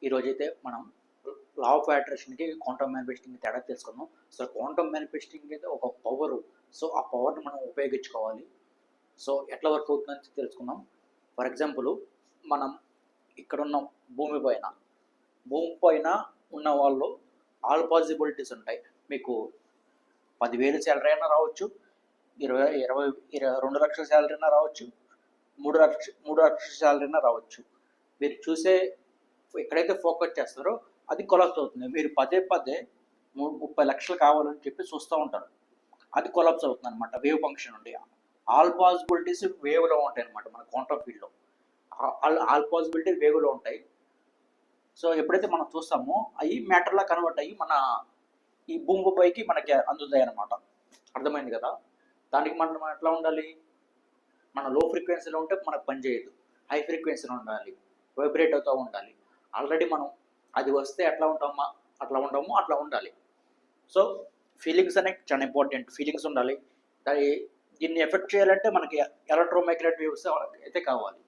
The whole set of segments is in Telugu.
ఈరోజైతే మనం లా ఆఫ్ అట్రాక్షన్కి క్వాంటమ్ మేనిఫెస్టింగ్కి తేడా తెలుసుకుందాం. సో క్వాంటమ్ మేనిఫెస్టింగ్ అయితే ఒక పవరు. సో ఆ పవర్ని మనం ఉపయోగించుకోవాలి. సో ఎట్లా వర్క్ అవుతుందని తెలుసుకుందాం. ఫర్ ఎగ్జాంపుల్, మనం ఇక్కడున్న భూమి పైన భూమి పైన ఉన్న వాళ్ళు ఆల్ పాసిబిలిటీస్ ఉంటాయి. మీకు 10,000 శాలరీ అయినా రావచ్చు, 2 లక్షల శాలరీ అయినా రావచ్చు, 3 లక్షల శాలరీ అయినా రావచ్చు. మీరు చూసే ఎక్కడైతే ఫోకస్ చేస్తారో అది కొలాప్స్ అవుతుంది. మీరు పదే పదే 30 లక్షలు కావాలని చెప్పి చూస్తూ ఉంటారు, అది కొలాప్స్ అవుతుంది అనమాట. వేవ్ ఫంక్షన్ ఉండి ఆల్ పాసిబిలిటీస్ వేవ్లో ఉంటాయి అనమాట. మన క్వాంటమ్ ఫీల్డ్లో ఆల్ పాసిబిలిటీ వేవ్లో ఉంటాయి. సో ఎప్పుడైతే మనం చూస్తామో అవి మ్యాటర్లా కన్వర్ట్ అయ్యి మన ఈ భూమిపైకి మనకి అందుతాయి అనమాట. అర్థమైంది కదా? దానికి మనం ఎట్లా ఉండాలి? మన లో ఫ్రీక్వెన్సీలో ఉంటే మనకు పని చేయదు, హై ఫ్రీక్వెన్సీలో ఉండాలి, వైబ్రేట్ అవుతూ ఉండాలి. ఆల్రెడీ మనం అది వస్తే ఎట్లా ఉంటామో అట్లా ఉండాలి. సో ఫీలింగ్స్ అనేవి చాలా ఇంపార్టెంట్. ఫీలింగ్స్ ఉండాలి. దీన్ని ఎఫెక్ట్ చేయాలంటే మనకి ఎలక్ట్రోమైగ్నెటిక్ వేవ్స్ అయితే కావాలి.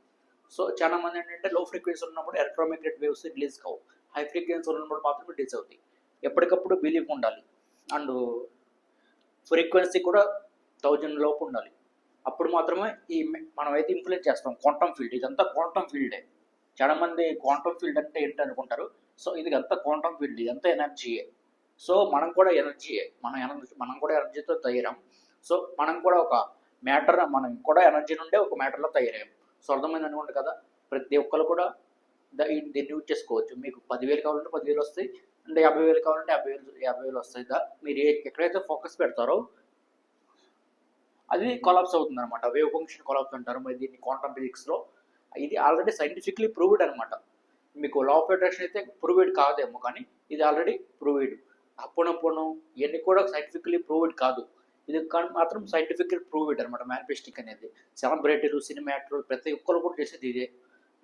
సో చాలా మంది ఏంటంటే లో ఫ్రీక్వెన్సీ ఉన్నప్పుడు ఎలక్ట్రోమైగ్నెటిక్ వేవ్స్ రిలీజ్ కావు, హై ఫ్రీక్వెన్సీ ఉన్నప్పుడు మాత్రమే రిలీజ్ అవుతాయి. ఎప్పటికప్పుడు బిలీఫ్ ఉండాలి. అండ్ ఫ్రీక్వెన్సీ కూడా 1000 లోపు ఉండాలి. అప్పుడు మాత్రమే మనం అయితే ఇన్ఫ్లుయెన్స్ చేస్తాం క్వాంటమ్ ఫీల్డ్. ఇదంతా క్వాంటమ్ ఫీల్డే. చాలా మంది క్వాంటమ్ ఫీల్డ్ అంటే ఏంటి అనుకుంటారు. సో ఇది అంతా క్వాంటమ్ ఫీల్డ్, ఇదంతా ఎనర్జీయే. సో మనం కూడా ఎనర్జీయే. మనం కూడా ఎనర్జీతో తయారాం. సో మనం కూడా ఒక మ్యాటర్, మనం కూడా ఎనర్జీ నుండే ఒక మ్యాటర్లో తయారయ్యాం. సో అర్థమైంది అనుకోండి కదా. ప్రతి ఒక్కరు కూడా దీన్ని యూజ్ చేసుకోవచ్చు. మీకు 10,000 కావాలంటే 10,000 వస్తాయి, అంటే 50,000 కావాలంటే 50,000 వస్తాయి. మీరు ఎక్కడైతే ఫోకస్ పెడతారో అది కొలాప్స్ అవుతుంది అనమాట. వేవ్ ఫంక్షన్ కొలాప్స్ అంటారు. మరి దీన్ని క్వాంటమ్ ఫిజిక్స్లో ఇది ఆల్రెడీ సైంటిఫిక్లీ ప్రూవ్డ్ అనమాట. మీకు లా ఆఫ్ అట్రాక్షన్ అయితే ప్రూవ్డ్ కాదేమో, కానీ ఇది ఆల్రెడీ ప్రూవ్డ్. అప్పుడప్పుడు ఇవన్నీ కూడా సైంటిఫిక్లీ ప్రూవ్డ్ కాదు, ఇది కానీ మాత్రం సైంటిఫిక్లీ ప్రూవ్డ్ అనమాట. మేనిఫెస్టింగ్ అనేది సెలబ్రిటీలు, సినిమాటర్లు ప్రతి ఒక్కరు కూడా చేసేది ఇదే.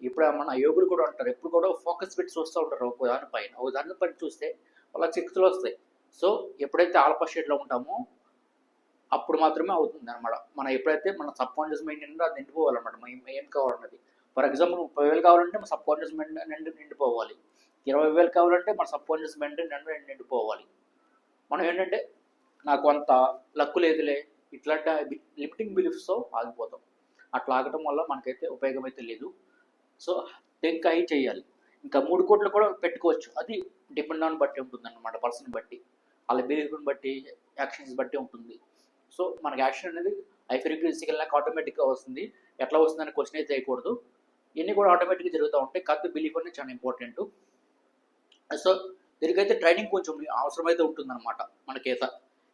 ఇప్పుడు మన యోగులు కూడా ఉంటారు, ఎప్పుడు కూడా ఫోకస్ పెట్టి చూస్తూ ఉంటారు ఒక దానిపైన చూస్తే వాళ్ళకి శక్తులు వస్తాయి. సో ఎప్పుడైతే ఆల్ఫా షేడ్లో ఉంటామో అప్పుడు మాత్రమే అవుతుంది అనమాట. మనం ఎప్పుడైతే మన సబ్ కాన్షియస్ మైండ్ నిండా అది నిండిపోవాలన్నమాట. మనం ఏం కావాలన్నది. ఫర్ ఎగ్జాంపుల్ 30,000 కావాలంటే మన సబ్ కాన్షియస్ మైండ్ నిండిపోవాలి. 20,000 కావాలంటే మన సబ్ కాన్షియస్ మైండ్ నిండిపోవాలి. మనం ఏంటంటే నాకు అంత లక్కు లేదులే ఇట్లాంటి లిమిటింగ్ బిలీఫ్స్తో ఆగిపోతాం. అట్లా ఆగటం వల్ల మనకైతే ఉపయోగం అయితే లేదు. సో ఇంకా అవి చేయాలి. ఇంకా 3 కోట్లు కూడా పెట్టుకోవచ్చు. అది డిపెండ్ ఆన్ బట్టి ఉంటుంది అన్నమాట, పర్సన్ బట్టి, వాళ్ళ బిలీఫ్ని బట్టి, యాక్షన్స్ బట్టి ఉంటుంది. సో మనకి యాక్షన్ అనేది హై ఫ్రీక్వెన్సీకి వెళ్ళాక ఆటోమేటిక్గా వస్తుంది. ఎట్లా వస్తుందని క్వశ్చన్ అయితే చేయకూడదు. ఇవన్నీ కూడా ఆటోమేటిక్గా జరుగుతూ ఉంటాయి. కాకపోతే బిలీఫ్ అనేది చాలా ఇంపార్టెంట్. సో దీనికైతే ట్రైనింగ్ కొంచెం అవసరమైతే ఉంటుందన్నమాట. మనకైతే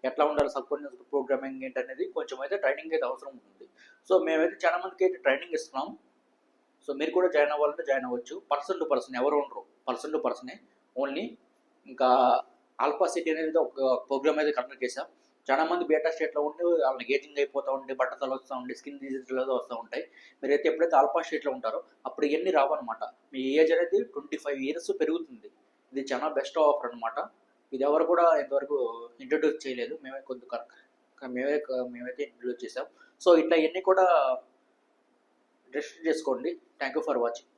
ఎట్లా ఉండాలి, సబ్ కాన్షియస్ ప్రోగ్రామింగ్ ఏంటనేది కొంచెం అయితే ట్రైనింగ్ అయితే అవసరం ఉంటుంది. సో మేమైతే చాలా మందికి అయితే ట్రైనింగ్ ఇస్తున్నాం. సో మీరు కూడా జాయిన్ అవ్వాలంటే జాయిన్ అవ్వచ్చు. పర్సన్ టు పర్సన్ ఎవరు ఉండరు, పర్సన్ టు పర్సనే ఓన్లీ. ఇంకా ఆల్ఫా సిటీ అనేది ఒక ప్రోగ్రామ్ అయితే కండక్ట్ చేసాం. చాలా మంది బీటా స్టేట్లో ఉండి వాళ్ళని గేజింగ్ అయిపోతూ ఉండి, బట్టతలు వస్తూ ఉండి, స్కిన్ డిజీజ్లు వస్తూ ఉంటాయి. మీరైతే ఎప్పుడైతే ఆల్ఫా స్టేట్లో ఉంటారో అప్పుడు ఇవన్నీ రావన్నమాట. మీ ఏజ్ అనేది 25 ఇయర్స్ పెరుగుతుంది. ఇది చాలా బెస్ట్ ఆఫర్ అనమాట. ఇది ఎవరు కూడా ఇంతవరకు ఇంట్రడ్యూస్ చేయలేదు. మేమైతే ఇంట్రడ్యూస్ చేసాం. సో ఇట్లా ఇవన్నీ కూడా రిజిస్టర్ చేసుకోండి. Thank you for watching.